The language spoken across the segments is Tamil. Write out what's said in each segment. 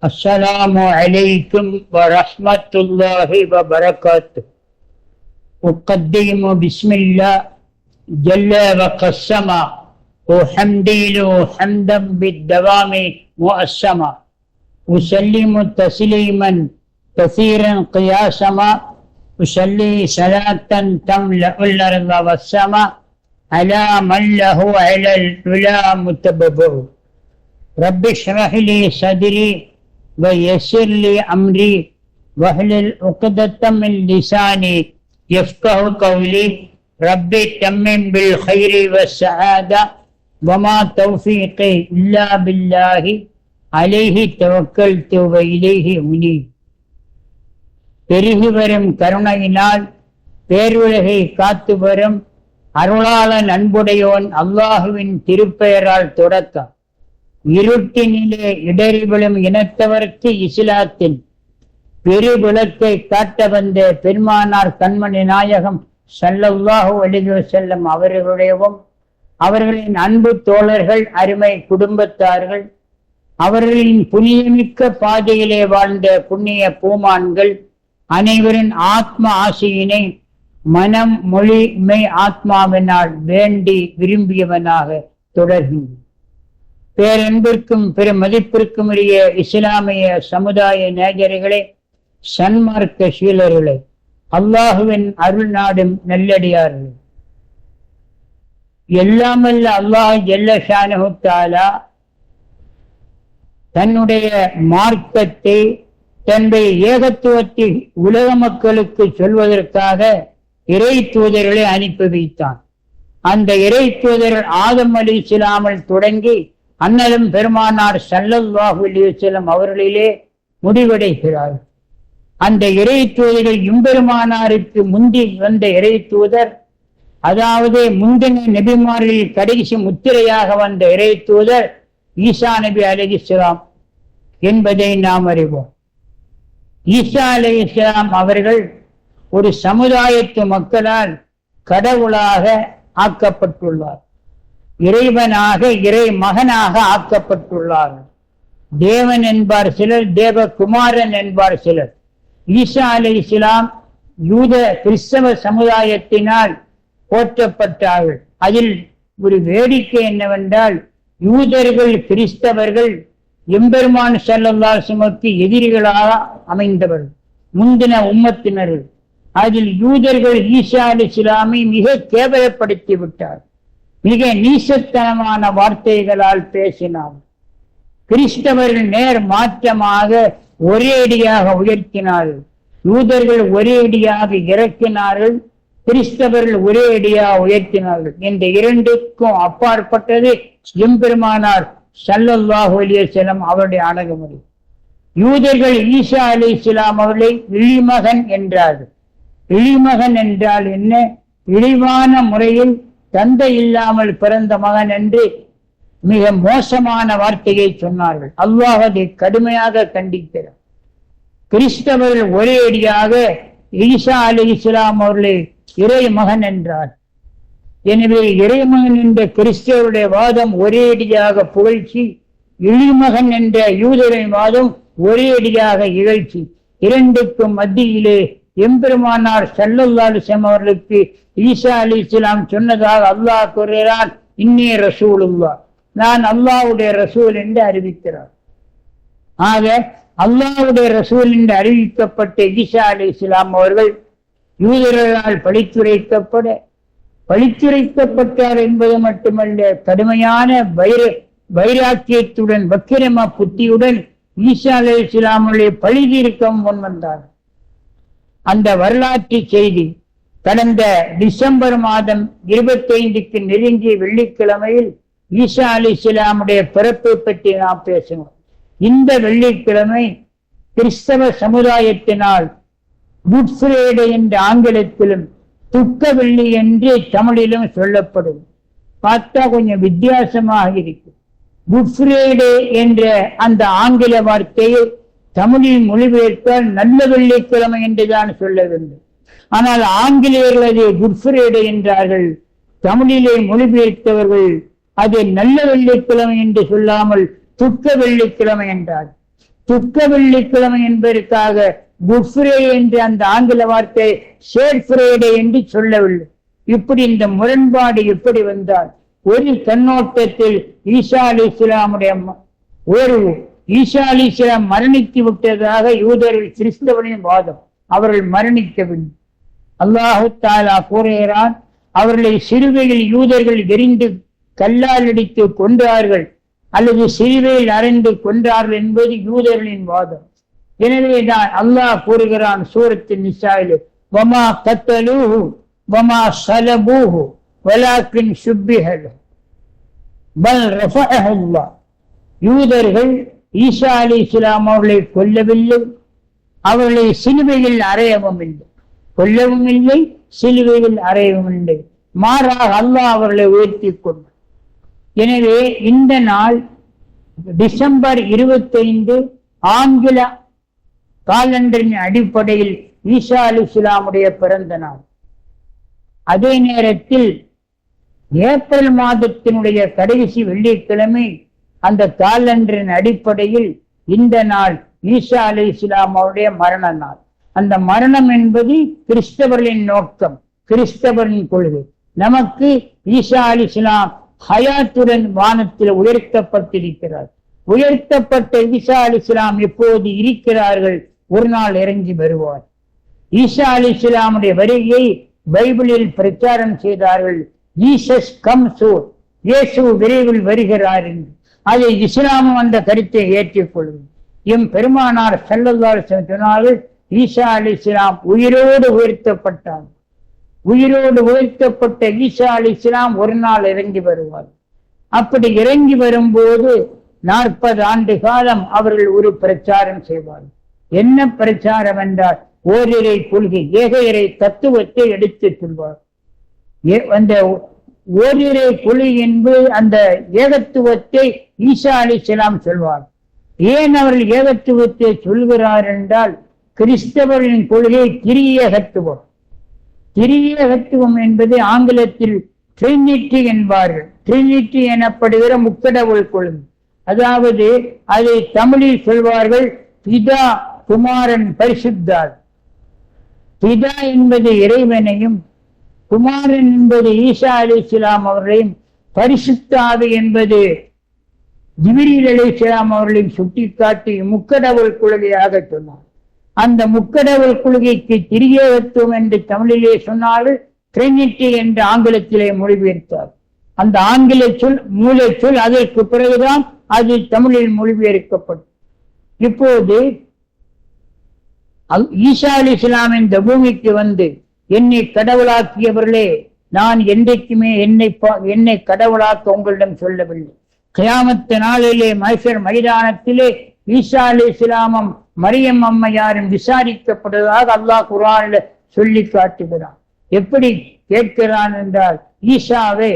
السلام عليكم ورحمة الله وبركاته. أقدم بسم الله جل وقسم وحمدي له حمدا بالدوام مؤسما. أسلم تسليما كثيرا قياسما. أصلي صلاة تملأ الأرض والسماء على من له على العلا متببر. رب اشرح لي صدري ويسر لي أمري واحلل عقدة من لساني يفقه قولي. ربي تمم بالخير والسعادة وما توفيقي إلا بالله عليه توكلت وإليه أنيب. பெருகி வரும் கருணையினால் பேருலகை காத்து வரும் அருளாளன் அன்புடையோன் அல்லாஹுவின் திருப்பெயரால் தொடக்கம். இருட்டினிலே இடறி விழும் இனத்தவர்க்கு இஸ்லாத்தின் பெருவிளக்கை காட்ட வந்த பெருமானார் கண்மணி நாயகம் ஸல்லல்லாஹு அலைஹி வஸல்லம் அவர்களுடையவும் அவர்களின் அன்பு தோழர்கள் அருமை குடும்பத்தார்கள் அவர்களின் புனிதமிக்க பாதையிலே வாழ்ந்த புண்ணிய பூமான்கள் அனைவரின் ஆத்ம ஆசையினை மனம் மொழி மெய் ஆத்மாவினால் வேண்டி விரும்பியவனாக தொடர்கின்றன. பேரன்பிற்கும் பெரும் மதிப்பிற்கும் உரிய இஸ்லாமிய சமுதாய நேஜர்களே, சன்மார்க்க சீலர்களே, அல்லாஹுவின் அருள் நாடும் நல்லடியார்கள், எல்லாமல்ல அல்லாஹ் ஜல்ல ஷானஹு தஆலா தன்னுடைய மார்க்கத்தை தன்னுடைய ஏகத்துவத்தை உலக மக்களுக்கு சொல்வதற்காக இறை தூதர்களை அனுப்பி வைத்தான். அந்த இறை தூதர்கள் ஆதம் அலைஹிஸ்ஸலாமில் தொடங்கி அன்னலும் பெருமானார் ஸல்லல்லாஹு அலைஹி வஸல்லம் அவர்களிலே முடிவடைகிறார். அந்த இறை தூதர்கள் எம்பெருமானாருக்கு முந்தி வந்த இறை தூதர், அதாவது முந்தின நபிமாரில் கடைசி முத்திரையாக வந்த இறை தூதர் ஈசா நபி அலைஹிஸ்ஸலாம் என்பதை நாம் அறிவோம். ஈசா அலைஹிஸ்ஸலாம் அவர்கள் ஒரு சமுதாயத்து மக்களால் கடவுளாக ஆக்கப்பட்டுள்ளார், இறைவனாக இறை மகனாக ஆக்கப்பட்டுள்ளார். தேவன் என்பார் சிலர், தேவகுமாரன் என்பார் சிலர். ஈசா அலைஹிஸ்ஸலாம் யூத கிறிஸ்தவ சமுதாயத்தினால் போற்றப்பட்டார்கள். அதில் ஒரு வேடிக்கை என்னவென்றால், யூதர்கள் கிறிஸ்தவர்கள் எம்பெருமான் ஸல்லல்லாஹு அலைஹி வஸல்லம் எதிரிகளாக அமைந்தவர்கள், முந்தின உம்மத்தினர்கள். அதில் யூதர்கள் ஈசா அலைஹிஸ்ஸலாமை மிக கேவலப்படுத்தி விட்டார், மிக நீசத்தனமான வார்த்தைகளால் பேசினார். கிறிஸ்தவர்கள் நேர் மாற்றமாக ஒரேடியாக உயர்த்தினார்கள். யூதர்கள் ஒரேடியாக இறக்கினார்கள், கிறிஸ்தவர்கள் ஒரேடியாக உயர்த்தினார்கள். இந்த இரண்டுக்கும் அப்பாற்பட்டது எம்பெருமானார் ஸல்லல்லாஹு அலைஹி வஸல்லம் அவருடைய அணுகுமுறை. யூதர்கள் ஈசா அலைஹிஸ்ஸலாம் அவர்களை இழிமகன் என்றார்கள். இழிமகன் என்றால் என்ன? இழிவான முறையில் தந்தை இல்லாமல் பிறந்த மகன் என்று மிக மோசமான வார்த்தையை சொன்னார்கள். அல்லாஹ் அதை கடுமையாக கண்டிக்கிறார். கிறிஸ்தவர்கள் ஒரே அடியாக ஈசா அலைஹிஸ்ஸலாம் அவர்களை இறை மகன் என்றார். எனவே இறைமகன் என்ற கிறிஸ்தவருடைய வாதம் ஒரே அடியாக புகழ்ச்சி, இழிமகன் என்ற யூதரின் வாதம் ஒரே அடியாக இகழ்ச்சி. இரண்டுக்கும் மத்தியிலே எம்பெருமானார் ஸல்லல்லாஹு அலைஹி வஸல்லம் அவர்களுக்கு ஈசா அலைஹிஸ்ஸலாம் சொன்னதாக அல்லாஹ் கூறுகிறான், இன்னே ரசூலுல்லாஹ், நான் அல்லாஹ்வுடைய ரசூல் என்று அறிவிக்கிறார். ஆக அல்லாஹ்வுடைய ரசூல் என்று அறிவிக்கப்பட்ட ஈசா அலைஹிஸ்ஸலாம் அவர்கள் யூதர்களால் பழித்துரைக்கப்பட்டார் என்பது மட்டுமல்ல, கடுமையான வைராக்கியத்துடன் வக்கிரம புத்தியுடன் ஈசா அலைஹிஸ்ஸலாம் அவர்களை பழி தீர்க்கவும் முன்வந்தார். அந்த வரலாற்று செய்தி கடந்த டிசம்பர் மாதம் 25க்கு நெருங்கிய வெள்ளிக்கிழமையில் ஈசா அலைஹிஸ்ஸலாமுடைய பிறப்பை பற்றி நாம் பேசினோம். இந்த வெள்ளிக்கிழமை கிறிஸ்தவ சமுதாயத்தினால் குட் ஃப்ரைடே என்ற ஆங்கிலத்திலும் துக்க வெள்ளி என்று தமிழிலும் சொல்லப்படும். பார்த்தா கொஞ்சம் வித்தியாசமாக இருக்கு. குட் ஃப்ரைடே என்ற அந்த ஆங்கில வார்த்தையை தமிழில் மொழிபெயர்த்தால் நல்ல வெள்ளிக்கிழமை என்றுதான் சொல்ல வேண்டும். ஆனால் ஆங்கிலேயர்கள் அதை குட் ஃப்ரைடே என்றார்கள். தமிழிலே மொழிபெயர்த்தவர்கள் அதை நல்ல வெள்ளிக்கிழமை என்று சொல்லாமல் துக்க வெள்ளிக்கிழமை என்றார். துக்க வெள்ளிக்கிழமை என்பதற்காக குட் ஃப்ரைடே என்று அந்த ஆங்கில வார்த்தை ஷேட் ஃப்ரைடே என்று சொல்லவில்லை. இப்படி இந்த முரண்பாடு எப்படி வந்தால், ஒரு கண்ணோட்டத்தில் ஈசா அலி இஸ்லாமுடைய ஈசா அலி இஸ்லாம் மரணித்து விட்டதாக யூதர்கள் கிறிஸ்தவனின் வாதம். அவர்கள் மரணிக்கவில்லை. அல்லாஹு தாலா கூறுகிறான், அவர்களை சிறுவையில் யூதர்கள் எரிந்து கல்லால் அடித்து கொன்றார்கள் அல்லது சிறுவையில் அறைந்து கொன்றார்கள் என்பது யூதர்களின் வாதம். எனவேதான் அல்லாஹ் கூறுகிறான் சூரத்தின் நிசாயிலே, வமா கத்தலூஹு வமா ஸலபூஹு வலாக்கின் ஷுப்பிஹ லஹு பல் ரஃபஅஹு அல்லாஹ். யூதர்கள் ஈசா அலைஹிஸ்ஸலாம் அவர்களை கொல்லவில்லை, அவர்களை சிலுவையில் அறையவும் இல்லை. கொல்லவும் இல்லை, சிலுவையில் அறையவும் இல்லை. மாறாக அல்லாஹ் அவர்களை உயர்த்தி கொண்டார். எனவே இந்த நாள் டிசம்பர் 25 ஆங்கில காலண்டரின் அடிப்படையில் ஈசா அலைஹிஸ்ஸலாமுடைய பிறந்த நாள். அதே நேரத்தில் ஏப்ரல் மாதத்தினுடைய கடைசி வெள்ளிக்கிழமை அந்த காலண்டரின் அடிப்படையில் இந்த நாள் ஈசா அலைஹிஸ்ஸலாம் அவருடைய மரண நாள். அந்த மரணம் என்பது கிறிஸ்தவர்களின் நோக்கம், கிறிஸ்தவரின் கொள்கை. நமக்கு ஈசா அலைஹிஸ்ஸலாம் ஹயாத்துடன் வானத்தில் உயர்த்தப்பட்டிருக்கிறார். உயர்த்தப்பட்ட ஈசா அலைஹிஸ்ஸலாம் எப்போது இருக்கிறார்கள், ஒரு நாள் இறங்கி வருவார். ஈசா அலைஹிஸ்ஸலாமுடைய வருகையை பைபிளில் பிரச்சாரம் செய்தார்கள். ஜீசஸ் கம் சூன், இயேசு விரைவில் வருகிறார் என்று. அதை இஸ்லாமும் அந்த கருத்தை ஏற்றுக்கொள்ளும். எம் பெருமானார் ஸல்லல்லாஹு அலைஹி வஸல்லம் சொன்னார்கள், ஈசா அலைஹிஸ்ஸலாம் உயிரோடு உயர்த்தப்பட்டார். உயிரோடு உயர்த்தப்பட்ட ஈசா அலைஹிஸ்ஸலாம் ஒரு நாள் இறங்கி வருவார். அப்படி இறங்கி வரும்போது 40 ஆண்டு காலம் அவர்கள் ஒரு பிரச்சாரம் செய்வார்கள். என்ன பிரச்சாரம் என்றால், ஓரிரை கொள்கை, ஏக இறை தத்துவத்தை எடுத்து சொல்வார். அந்த ஓரிரை கொள்கை என்பது அந்த ஏகத்துவத்தை ஈசா அலைஹிஸ்ஸலாம் சொல்வார். ஏன் அவர்கள் ஏகத்துவத்தை சொல்கிறார் என்றால், கிறிஸ்தவர்களின் கொள்கை திரியேகத்துவம். திரியேகத்துவம் என்பது ஆங்கிலத்தில் ட்ரினிட்டி என்பார்கள். ட்ரினிட்டி எனப்படுகிற முக்கடவுள் கொள்கை. அதாவது அதை தமிழில் சொல்வார்கள் பிதா, குமாரன், பரிசுத்தார். பிதா என்பது இறைவனையும், குமாரன் என்பது ஈசா அலைஹிஸ்ஸலாம் அவர்களையும், பரிசுத்த ஆவி என்பது ஜிப்ரீல் அலைஹிஸ்ஸலாம் அவர்களையும் சுட்டிக்காட்டி முக்கடவுள் கொள்கையாக சொன்னார். அந்த முக்கடவுள் கொள்கைக்கு திரியேகத்துவம் என்று தமிழிலே சொன்னாலும் ட்ரினிட்டி என்று ஆங்கிலத்திலே மொழிபெயர்த்தார். அந்த ஆங்கில சொல் மூல சொல் அதற்கு பிறகுதான் அது தமிழில் மொழிபெயர்க்கப்படும். இப்போது ஈசா அலைஹிஸ்ஸலாம் இந்த பூமிக்கு வந்து, என்னை கடவுளாக்கியவர்களே, நான் என்றைக்குமே என்னை கடவுளாக்க உங்களிடம் சொல்லவில்லை. கியாமத்து நாளிலே மஹ்ஷர் மைதானத்திலே ஈசா அலைஹிஸ்ஸலாமும் மரியம் அம்மையாரும் விசாரிக்கப்படுவதாக அல்லாஹ் குர்ஆனில் சொல்லி காட்டுகிறான். எப்படி கேட்கிறான் என்றால், ஈசாவே,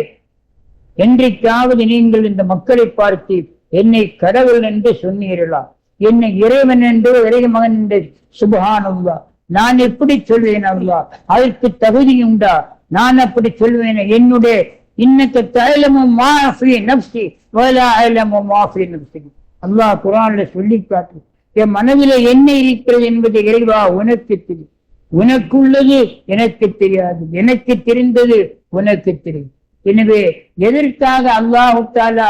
என்றைக்காவது நீங்கள் இந்த மக்களை பார்த்து என்னை கடவுள் என்று சொன்னீர்களா? என்னை இறைவன் என்று, இறைமகன் என்று? சுப்ஹானல்லாஹ், நான் எப்படி சொல்வேன் அல்லாஹ்? அதற்கு தகுதி உண்டா? நான் அப்படி சொல்வேன்? என்னுடைய இன்னக்க தஅலமு மா ஃபீ நஃப்ஸி வலா அலமு மா ஃபீ நஃப்ஸி. அல்லாஹ் குர்ஆன்ல சொல்லி காட்டு, என் மனதிலே என்ன இருக்கிறது என்பது இறைவா உனக்கு தெரியும். உனக்குள்ளது எனக்கு தெரியாது, எனக்கு தெரிந்தது உனக்கு தெரியும். எனவே எதற்காக அல்லாஹு தஆலா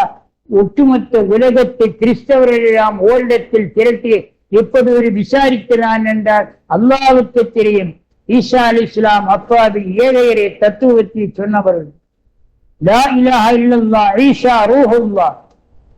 ஒட்டுமொத்த உலகத்தை கிறிஸ்தவர்களெல்லாம் ஓரிடத்தில் திரட்டி எப்படி ஒரு விசாரிக்கிறான் என்றால், அல்லாஹ்வுக்கு தெரியும். ஈசா அலைஹிஸ்ஸலாம் அப்பாவி ஏழையரே தத்துவத்தை சொன்னவர்கள். லா இலாஹ இல்லல்லாஹ் ஈசா ரூஹுல்லாஹ்.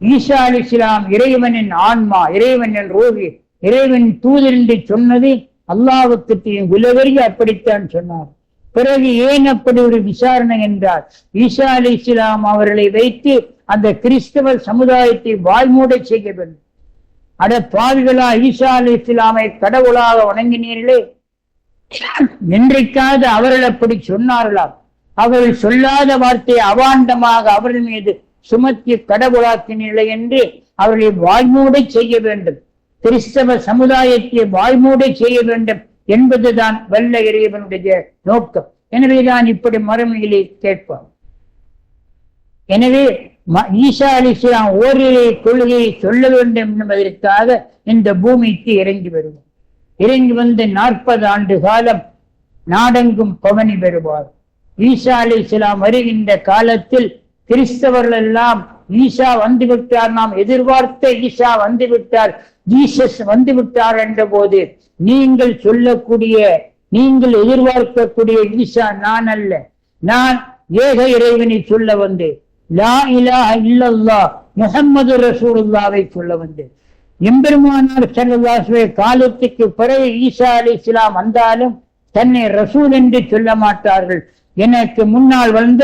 ஈசா அலைஹிஸ்ஸலாம் இறைவனின் ஆன்மா, இறைவனின் ரூஹ், இறைவன் தூதர் என்று சொன்னது அல்லாஹ்வுக்கு தெரியும். உலகறிய அப்படித்தான் சொன்னார். பிறகு ஏன் அப்படி ஒரு விசாரணை என்றால், ஈசா அலைஹிஸ்ஸலாம் அவர்களை வைத்து அந்த கிறிஸ்தவ சமுதாயத்தை வாய்மூட செய்ய வேண்டும். அட பாவிகளா, ஈசா அலைஹிஸ்ஸலாமை கடவுளாக வணங்கினீர்களே, என்றைக்காவது அவர்கள் அப்படி சொன்னார்களா? அவர்கள் சொல்லாத வார்த்தையை அவாண்டமாக அவர்கள் மீது சுமத்தி கடவுளாக்கினீர்களே என்று அவர்களை வாய்மூட செய்ய வேண்டும். கிறிஸ்தவ சமுதாயத்தை வாய்மூட செய்ய வேண்டும் என்பதுதான் வல்ல இறைவனுடைய நோக்கம். எனவேதான் இப்படி மறுமையிலே கேட்பார். எனவே ஈசா அலைஹிஸ்ஸலாம் ஓரிரை கொள்கையை சொல்ல வேண்டும் என்பதற்காக இந்த பூமிக்கு இறங்கி வருவார். இறங்கி வந்து 40 ஆண்டு காலம் நாடெங்கும் பவனி பெறுவார். ஈசா அலைஹிஸ்ஸலாம் வருகின்ற காலத்தில் கிறிஸ்தவர்கள் எல்லாம் ஈசா வந்துவிட்டார், நாம் எதிர்பார்த்த ஈசா வந்துவிட்டார், ஜீசஸ் வந்துவிட்டார் என்ற போது, நீங்கள் சொல்லக்கூடிய, நீங்கள் எதிர்பார்க்கக்கூடிய ஈசா நான் அல்ல, நான் ஏக இறைவனை சொல்ல வந்தேன், லா இலாஹ இல்லல்லாஹ் முஹம்மது ரசூலுல்லாஹ்வை சொல்ல வந்தேன். எம்பெருமானார் ஸல்லல்லாஹு அலைஹி வஸல்லம் காலத்துக்கு பிறகு ஈசா அலைஹிஸ்ஸலாம் வந்தாலும் தன்னை ரசூல் என்று சொல்ல மாட்டார்கள். எனக்கு முன்னால் வந்த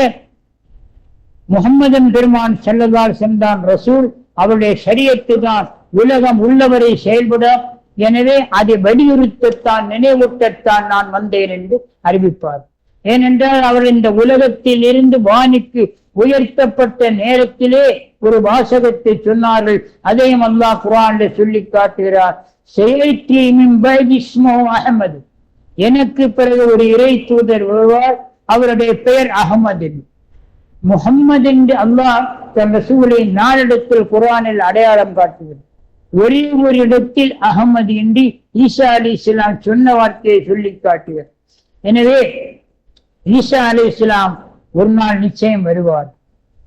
முகம்மதன் பெருமான் ஸல்லல்லாஹு அலைஹி வஸல்லம் தான் ரசூல், அவருடைய ஷரியத்து தான் உலகம் உள்ளவரை செயல்பட, எனவே அதை வலியுறுத்தத்தான் நினைவூட்டத்தான் நான் வந்தேன் என்று அறிவிப்பார். ஏனென்றால் அவர் இந்த உலகத்தில் இருந்து வானுக்கு உயர்த்தப்பட்ட நேரத்திலே ஒரு வாசகத்தை சொன்னார்கள். அதையும் அல்லாஹ் குர்ஆனில் சொல்லி காட்டுகிறார். அஹமது, எனக்கு பிறகு ஒரு இறை தூதர் வருவார், அவருடைய பெயர் அகமது. முஹம்மது என்று அல்லாஹ் தன் ரசூலை 4 இடத்தில் குர்ஆனில் அடையாளம் காட்டுகிறது. ஒரே ஒரு இடத்தில் அகமது என்று ஈசா அலைஹிஸ்ஸலாம் சொன்ன வார்த்தையை சொல்லி காட்டுகிறார். எனவே ஈசா அலைஹிஸ்ஸலாம் ஒரு நாள் நிச்சயம் வருவார்.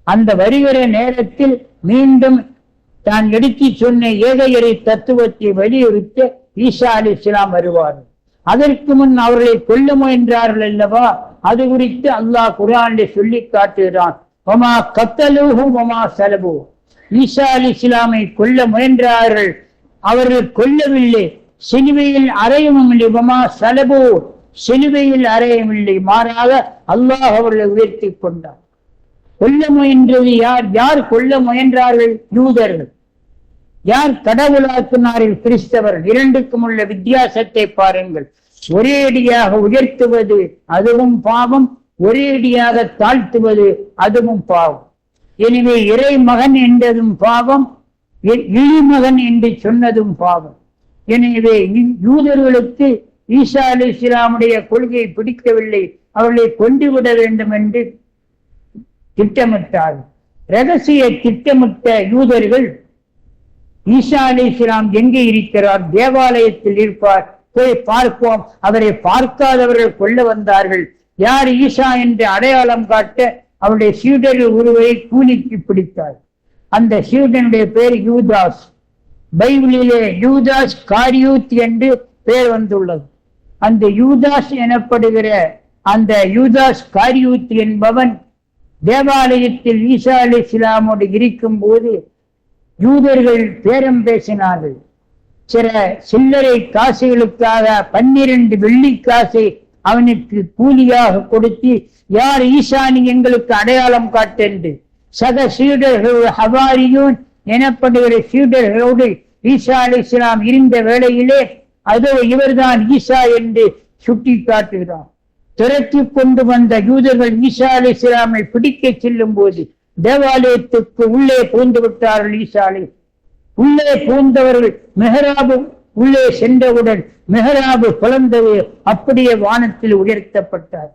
அந்த வருகிற நேரத்தில் மீண்டும் தான் எடுத்து சொன்ன ஏக இறை தத்துவத்தை வலியுறுத்த ஈசா அலைஹிஸ்ஸலாம் வருவார். அதற்கு முன் அவர்களை கொல்ல முயன்றார்கள் அல்லவா, அது குறித்து அல்லாஹ் குர்ஆனிலே சொல்லி காட்டுகிறான். வமா கத்தலூஹு வமா ஸலபூ, ஈசா அலைஹிஸ்ஸலாமை கொல்ல முயன்றார்கள், அவர்கள் கொல்லவில்லை, சிலுவையில் அறையவும் இல்லை. வமா ஸலபூ, சிலுவையில் அறையவில்லை, மாறாக அல்லாஹ் அவர்களை உயர்த்தி கொண்டார். கொல்ல முயன்றது யார்? யார் கொல்ல முயன்றார்கள்? யூதர்கள். யார் கடவுளாக்கினார்கள்? கிறிஸ்தவர்கள். இரண்டுக்கும் உள்ள வித்தியாசத்தை பாருங்கள். ஒரேடியாக உயர்த்துவது அதுவும் பாவம், ஒரேடியாக தாழ்த்துவது அதுவும் பாவம். எனவே இறை மகன் என்றதும் பாவம், இழிமகன் என்று சொன்னதும் பாவம். எனவே யூதர்களுக்கு ஈசா அலைஹிஸ்ஸலாமுடைய கொள்கையை பிடிக்கவில்லை, அவர்களை கொண்டுவிட வேண்டும் என்று திட்டமிட்டார். ரகசிய திட்டமிட்ட யூதர்கள் ஈசா அலைஹிஸ்ஸலாம் எங்கே இருக்கிறார்? தேவாலயத்தில் இருப்பார், போய் பார்ப்போம். அவரை பார்க்காதவர்கள் கொல்ல வந்தார்கள். யார் ஈசா என்று அடையாளம் காட்ட அவருடைய சீடர்கள் ஒருவரை கூலிக்கு பிடித்தார். அந்த சீடனுடைய பேர் யூதாஸ். பைபிளிலே யூதாஸ் காரியூத் என்று பெயர் வந்துள்ளது. அந்த யூதாஸ் எனப்படுகிற அந்த யூதாஸ் காரியூத் என்பவன் தேவாலயத்தில் ஈசா அலைஹிஸ்ஸலாமோடு இருக்கும் போது யூதர்கள் பேரம் பேசினார்கள். சில சில்லறை காசுகளுக்காக 12 வெள்ளிக்காசை அவனுக்கு கூலியாக கொடுத்து, யார் ஈசானி எங்களுக்கு அடையாளம் காட்டென்று சக சீடர்கள் ஹவாரியூன் எனப்படுகிற சீடர்களோடு ஈசா அலைஹிஸ்ஸலாம் இருந்த வேளையிலே அதோ இவர்தான் ஈசா என்று சுட்டி காட்டுகிறார். துரத்தி கொண்டு வந்த யூதர்கள் ஈசா அலைஹிஸ்ஸலாமை பிடிக்க செல்லும் போது தேவாலயத்துக்கு உள்ளே பூந்து விட்டார்கள். ஈசா அலைஹிஸ்ஸலாம் உள்ளே பூந்தவர்கள் மெஹராபு உள்ளே சென்றவுடன் மெஹராபு பிளந்தது, அப்படியே வானத்தில் உயர்த்தப்பட்டார்.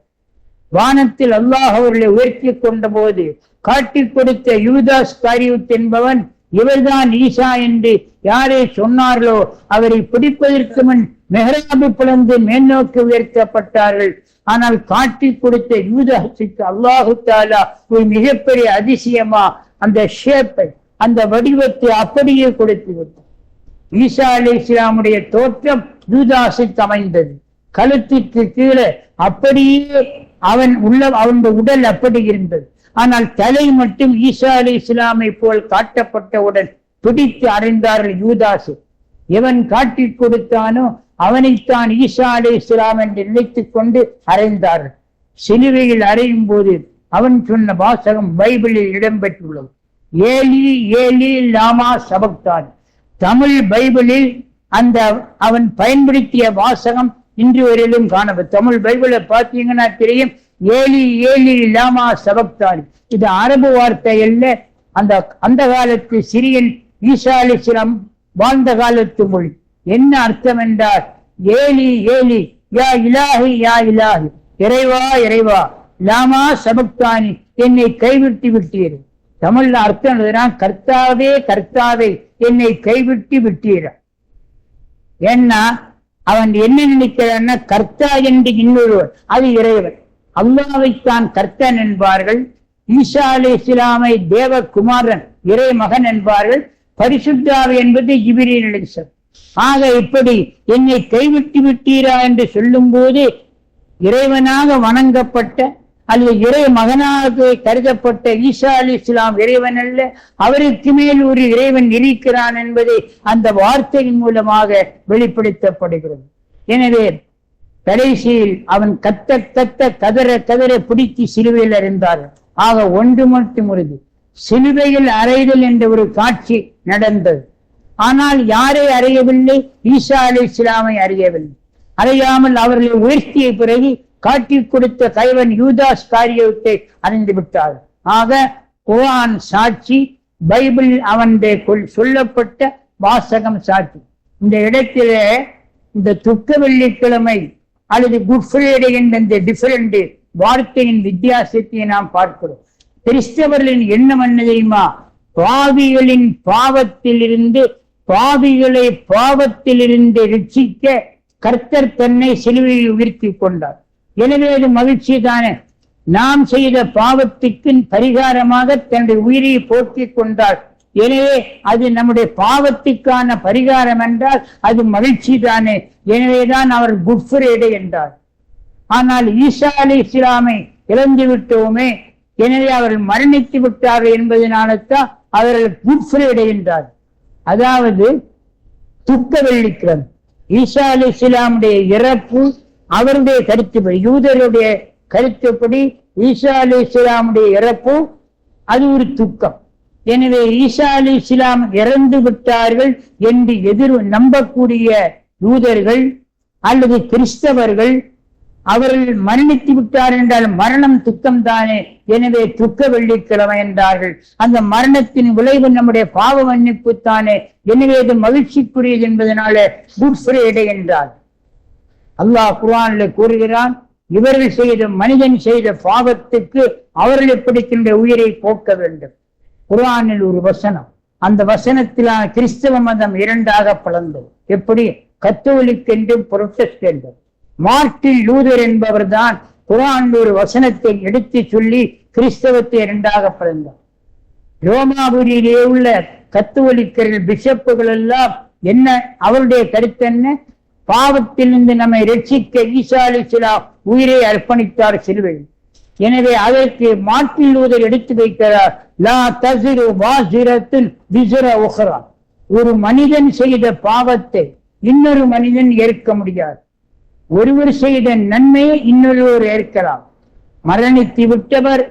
வானத்தில் அல்லாஹ் அவர்களை உயர்த்தி கொண்ட போது காட்டிக் கொடுத்த யூதாஸ் காரியூத் என்பவன் இவர்தான் ஈசா என்று யாரை சொன்னார்களோ அவரை பிடிப்பதற்கு முன் மெஹராபு பிளந்து மேல்நோக்கி உயர்த்தப்பட்டார்கள். ஆனால் காட்டிக் கொடுத்த யூதாஸுக்கு அல்லாஹு தஆலா ஒரு மிகப்பெரிய அதிசயமா அந்த ஷேப்பை, அந்த வடிவத்தை அப்படியே கொடுத்து விட்டார். ஈசா அலைஹிஸ்ஸலாமுடைய தோற்றம் யூதாஸுக்கு அமைந்தது. கழுத்துக்கு கீழே அப்படியே அவனுடைய உடல் அப்படி இருந்தது. ஆனால் தலை மட்டும் ஈசா அலைஹிஸ்ஸலாமை போல் காட்டப்பட்டவுடன் பிடித்து அறைந்தார்கள் யூதாஸ். எவன் காட்டிக் கொடுத்தானோ அவனைத்தான் ஈசா அலைஹிஸ்ஸலாம் என்று நினைத்துக் கொண்டு அறைந்தார்கள். சிலுவையில் அறையும் போது அவன் சொன்ன வாசகம் பைபிளில் இடம்பெற்றுள்ளது. ஏலி ஏலி லாமா சபக்தான். தமிழ் பைபிளில் அந்த அவன் பயன்படுத்திய வாசகம் இன்று வரையிலும் காணப்படும். தமிழ் பைபிளை பார்த்தீங்கன்னா தெரியும், ஏலி ஏலி லாமா சபக்தான். இது அரபு வார்த்தை அல்ல, அந்த காலத்து சிரியன் ஈசா அலைஹிஸ்ஸலாம் வாழ்ந்த காலத்து மொழி. என்ன அர்த்தம் என்றால், ஏலி ஏலி யா இலாஹி யா இலாஹி, இறைவா இறைவா, லாமா சபக்தானி, என்னை கைவிட்டு விட்டீர். தமிழ்ல அர்த்தம் எழுதுறான், கர்த்தாவே கர்த்தாவே என்னை கைவிட்டு விட்டீர. ஏன்னா அவன் என்ன நினைக்கிறான்னா, கர்த்தா என்று இன்னொருவர், அது இறைவன். அல்லாஹ்வைத்தான் கர்த்தன் என்பார்கள். ஈசா அலைஹிஸ்ஸலாமை தேவகுமாரன் இறை மகன் என்பார்கள். பரிசுத்தாவி என்பது ஜிப்ரீல் அலைஹிஸ்ஸலாம். ஆக இப்படி என்னை கைவிட்டு விட்டீரா என்று சொல்லும் போது இறைவனாக வணங்கப்பட்ட அல்லது இறை மகனாக கருதப்பட்ட ஈசா அலைஹிஸ்ஸலாம் இறைவன் அல்ல, அவருக்கு மேல் ஒரு இறைவன் இருக்கிறான் என்பதை அந்த வார்த்தையின் மூலமாக வெளிப்படுத்தப்படுகிறது. எனவே கடைசியில் அவன் கத்த கத்த கதற கதற பிடித்து சிலுவையில் அறிந்தார்கள். ஆக ஒன்று மட்டும் உறுதி, சிலுவையில் அறைதல் என்ற ஒரு காட்சி நடந்தது. ஆனால் யாரை அறியவில்லை? ஈசா அலைஹிஸ்ஸலாமை அறியவில்லை. அறியாமல் அவர்களை உயர்த்திய பிறகு காட்டிக் கொடுத்த கைவன் யூதாஸ் காரியத்தை அறிந்து விட்டார். ஆக குர்ஆன் சாட்சி, பைபிள் அவன் சொல்லப்பட்ட வாசகம் சாட்சி. இந்த இடத்திலே இந்த துக்க வெள்ளிக்கிழமை அல்லது குட் ஃப்ரைடே என்ற இந்த டிஃபரண்ட் வார்த்தையின் வித்தியாசத்தை நாம் பார்க்கிறோம். கிறிஸ்தவர்களின் எண்ணம் என்ன தெரியுமா? பாவிகளின் பாவத்திலிருந்து பாவிகளை பாவத்திலிருந்து ரட்சிக்க கர்த்தர் தன்னை சிலுவையில் உயர்த்தி கொண்டார். எனவே அது மகிழ்ச்சி தானே. நாம் செய்த பாவத்துக்கு பரிகாரமாக தன்னுடைய உயிரை போற்றிக் கொண்டார். எனவே அது நம்முடைய பாவத்துக்கான பரிகாரம் என்றால் அது மகிழ்ச்சி தானே. எனவேதான் அவர் குட் ஃப்ரைடே என்றார். ஆனால் ஈசா அலைஹிஸ்ஸலாமை இழந்து விட்டோமே, எனவே அவர்கள் மரணித்து விட்டார்கள் என்பதனால்தான் அவர்கள் குட் ஃப்ரைடே என்றார். அதாவது துக்க வெள்ளிக்கிழமை. ஈசா அலைஹிஸ்ஸலாமுடைய இறப்பு அவருடைய கருத்துப்படி, யூதருடைய கருத்துப்படி ஈசா அலைஹிஸ்ஸலாமுடைய இறப்பு அது ஒரு துக்கம். எனவே ஈசா அலைஹிஸ்ஸலாம் இறந்து விட்டார்கள் என்று நம்பக்கூடிய யூதர்கள் அல்லது கிறிஸ்தவர்கள் அவர்கள் மரணித்து விட்டார் என்றால் மரணம் துக்கம் தானே. எனவே துக்க வெள்ளிக்கிழமை என்றார்கள். அந்த மரணத்தின் விளைவு நம்முடைய பாவ மன்னிப்பு தானே. எனவே இது மகிழ்ச்சிக்குரியது என்பதனால குட் ஃப்ரைடே என்றார். அல்லாஹ் குர்ஆனில் கூறுகிறான், இவர்கள் செய்த மனிதன் செய்த பாவத்துக்கு அவர்கள் எப்படி தன்னுடைய உயிரை போக்க வேண்டும். குர்ஆனில் ஒரு வசனம், அந்த வசனத்தில் கிறிஸ்தவ மதம் இரண்டாக பிளந்தது. எப்படி? கத்தோலிக் என்றும் புரொட்டஸ்டன்ட் என்றும். மார்ட்டின் லூதர் என்பவர் தான் குர்ஆன் ஒரு வசனத்தை எடுத்து சொல்லி கிறிஸ்தவத்தை இரண்டாக பிளந்தார். ரோமாபுரியிலே உள்ள கத்தோலிக்கர்கள் பிஷப்புகள் எல்லாம் என்ன அவருடைய கருத்து என்ன? பாவத்திலிருந்து நம்மை ரட்சிக்க ஈசா அலைஹிஸ்ஸலாம் உயிரை அர்ப்பணித்தார் சிலுவையில். எனவே அதற்கு மார்ட்டின் லூதர் எடுத்து வைக்கிறார், லா தஸிரு வாஸிரத்துன் விஸர உஹ்ரா. ஒரு மனிதன் செய்த பாவத்தை இன்னொரு மனிதன் ஏற்க முடியாது. ஒருவர் செய்த நன்மையை இன்னொருவர் ஏற்கலாம். மரணித்து விட்டவர்,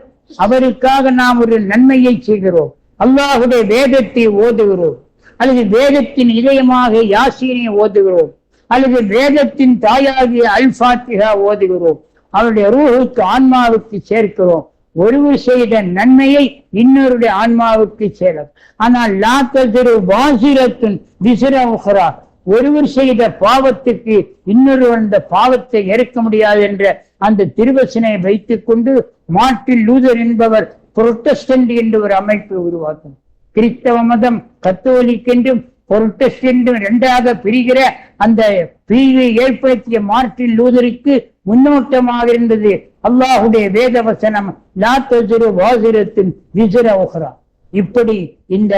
அவருக்காக நாம் ஒரு நன்மையை செய்கிறோம். அல்லாஹுடைய வேதத்தை ஓதுகிறோம், அல்லது வேதத்தின் இதயமாக யாசீனை ஓதுகிறோம், அல்லது வேதத்தின் தாயாகிய அல் ஃபாத்திஹா ஓதுகிறோம். அவருடைய ரூஹுக்கு ஆன்மாவுக்கு சேர்க்கிறோம். ஒருவர் செய்த நன்மையை இன்னொருடைய ஆன்மாவுக்கு சேரும். ஆனால் லா தஸிரு வாஸிரத்துன் விஸர உஹ்ரா, ஒருவர் செய்த பாவத்துக்கு இன்னொரு அந்த பாவத்தை ஏற்க முடியாது என்ற அந்த திருவசனை வைத்துக் கொண்டு மார்ட்டின் லூதர் என்பவர் புரொட்டஸ்டன்ட் என்று ஒரு அமைப்பை உருவாக்கும். கிறிஸ்தவ மதம் கத்தோலிக் என்றும் புரொட்டஸ்டன்ட் என்றும் இரண்டாக பிரிகிற அந்த பிரிவை ஏற்படுத்திய மார்ட்டின் லூதருக்கு முன்னோட்டமாக இருந்தது அல்லாஹுடைய வேத வசனம், லா தஸிரு வாஸிரத்துன் விஸர உஹ்ரா. இப்படி இந்த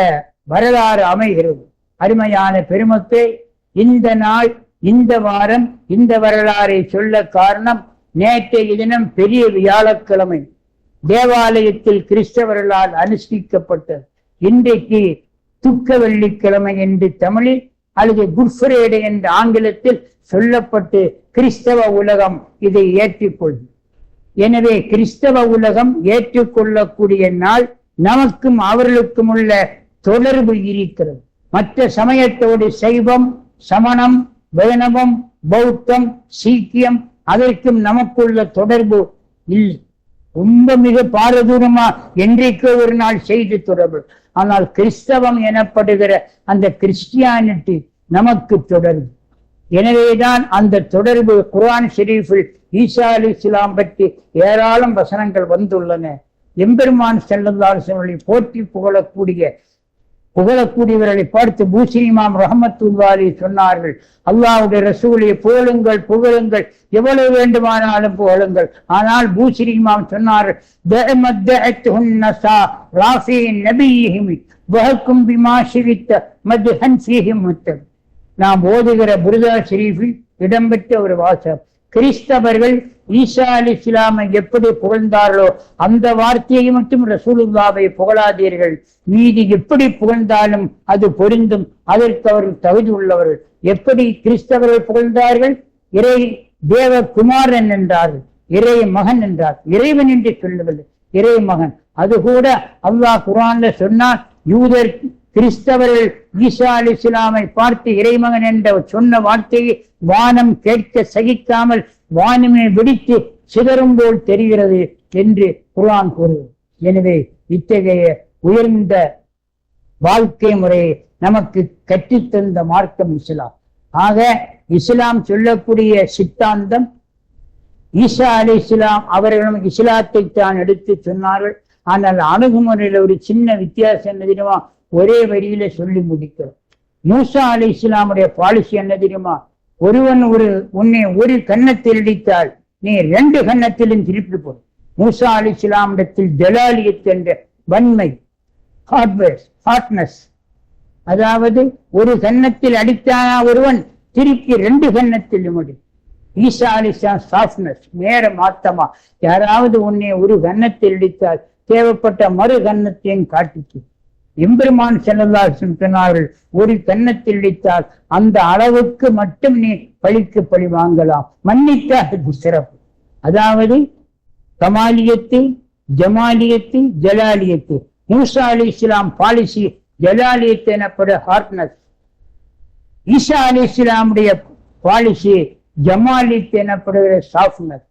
வரலாறு அமைகிறது. அருமையான பெருமக்களே, இந்த நாள், இந்த வாரம், இந்த வரலாறை சொல்ல காரணம், நேற்றைய தினம் பெரிய வியாழக்கிழமை தேவாலயத்தில் கிறிஸ்தவர்களால் அனுஷ்டிக்கப்பட்டது. இன்றைக்கு துக்க வெள்ளிக்கிழமை என்று தமிழில் அல்லது குட் ஃப்ரைடே என்று ஆங்கிலத்தில் சொல்லப்பட்டு கிறிஸ்தவ உலகம் இதை ஏற்றுக்கொள்ளும். எனவே கிறிஸ்தவ உலகம் ஏற்றுக்கொள்ளக்கூடிய நாள். நமக்கும் அவர்களுக்கும் உள்ள தொடர்பு இருக்கிறது. மற்ற சமயத்தோடு சைவம், சமணம், வைணவம், பௌத்தம், சீக்கியம் அதற்கும் நமக்குள்ள தொடர்பு இல்லை. ரொம்ப மிக பாரதூரமா என்றைக்கோ ஒரு நாள் செய்து தொடர்பு. ஆனால் கிறிஸ்தவம் எனப்படுகிற அந்த கிறிஸ்டியானிட்டி நமக்கு தொடர்பு. எனவேதான் அந்த தொடர்பு குர்ஆன் ஷெரீஃபில் ஈசா அலைஹிஸ்ஸலாம் பற்றி ஏராளம் வசனங்கள் வந்துள்ளன. எம்பெருமான் ஸல்லல்லாஹு அலைஹி வஸல்லம் போற்றி புகழக்கூடியவர்களை பார்த்து பூசரி இமாம் ரஹ்மத்துல்லாஹி அலைஹி சொன்னார்கள், அல்லாஹ்வுடைய ரசூலை புகழுங்கள் புகழுங்கள், எவ்வளவு வேண்டுமானாலும் புகழுங்கள். ஆனால் பூசரி இமாம் சொன்னார்கள், நாம் ஓதுகிற புர்தா ஷரீஃபில் இடம்பெற்ற ஒரு வாசகம், கிறிஸ்தவர்கள் ஈசா அலைஹிஸ்ஸலாமை எப்படி புகழ்ந்தார்களோ அந்த வார்த்தையை மட்டும் ரசூலுல்லாஹ்வை புகழாதீர்கள், மீதி எப்படி புகழ்ந்தாலும் அது பொருந்தும், அதற்கு அவர்கள் தகுதி உள்ளவர்கள். எப்படி கிறிஸ்தவர்கள் புகழ்ந்தார்கள்? இறை தேவகுமாரன் என்றார்கள், இறை மகன் என்றார், இறைவன் என்று சொல்லவில்லை, இறை மகன். அது கூட அல்லாஹ் குர்ஆன்ல சொன்னான், யூதர் கிறிஸ்தவர்கள் ஈசா அலைஹிஸ்ஸலாமை பார்த்து இறைமகன் என்ற சொன்ன வார்த்தையை வானம் கேட்க சகிக்காமல் வானமே வெடித்து சிதறும் போல் தெரிகிறது என்று குர்ஆன் கூறுகிறது. எனவே இத்தகைய உயர்ந்த வாழ்க்கை முறையை நமக்கு கற்றுத்தந்த மார்க்கம் இஸ்லாம். ஆக இஸ்லாம் சொல்லக்கூடிய சித்தாந்தம், ஈசா அலைஹிஸ்ஸலாம் அவர்களும் இஸ்லாத்தை தான் எடுத்து சொன்னார்கள். ஆனால் அணுகுமுறையில் ஒரு சின்ன வித்தியாசம் என்ன தெரியுமா? ஒரே வரியில சொல்லி முடிக்கிறோம். மூசா அலைஹிஸ்ஸலாமுடைய பாலிசி என்ன தெரியுமா? ஒருவன் உன்னை ஒரு கன்னத்தில் இடித்தால் நீ 2 கன்னத்திலும் திருப்பி போடும். மூசா அலைஹிஸ்ஸலாமிடத்தில் ஜலாலியத் என்ற வன்மை, ஹார்ட்னஸ், அதாவது ஒரு கன்னத்தில் அடித்தானா ஒருவன் திருப்பி 2 கன்னத்தில் முடியும். ஈசா அலைஹிஸ்ஸலாம் சாஃப்ட்னஸ், நேர மாத்தமா, யாராவது உன்னை ஒரு கன்னத்தில் இடித்தால் தேவைப்பட்ட மறு கன்னத்தையும் காட்டிச்சு. எம்பெருமான் ஸல்லல்லாஹு அலைஹி வஸல்லம் சொன்னார்கள், ஒரு கன்னத்தில் இடித்தால் அந்த அளவுக்கு மட்டும் நீ பழிக்கு பழி வாங்கலாம், மன்னிக்க சிறப்பு. அதாவது கமாலியத்து, ஜமாலியத்து, ஜலாலியத்து. மூசா அலைஹிஸ்ஸலாம் பாலிசி ஜலாலியத்து எனப்பட ஹார்ட்னஸ், ஈசா அலைஹிஸ்ஸலாமுடைய பாலிசி ஜமாலியத்து எனப்படுகிற சாஃப்ட்னஸ்.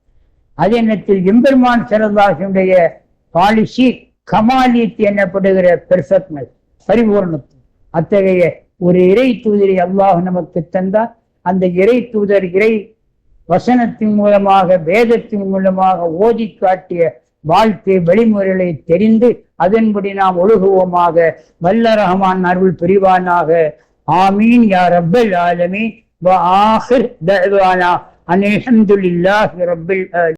அதே நேரத்தில் எம்பெருமான் ஸல்லல்லாஹு அலைஹி வஸல்லம் பாலிசி கமாலியத் எனப்படுகிற பெர்ஃபெக்ட்னஸ், பரிபூர்ணத்துவம். அத்தகைய ஒரு இறை தூதரை அல்லாஹ் நமக்கு தந்தார். அந்த இறை தூதர் இறை வசனத்தின் மூலமாக, வேதத்தின் மூலமாக ஓதி காட்டிய வாழ்க்கை வழிமுறைகளை தெரிந்து அதன்படி நாம் ஒழுகுவோமாக. வல்ல ரஹ்மான் அருள் புரிவானாக. ஆமீன் யா ரப்பல் ஆலமீன். வ ஆகிர் தஅவானா அனில் ஹம்துலில்லாஹி ரப்பில் ஆலமீன்.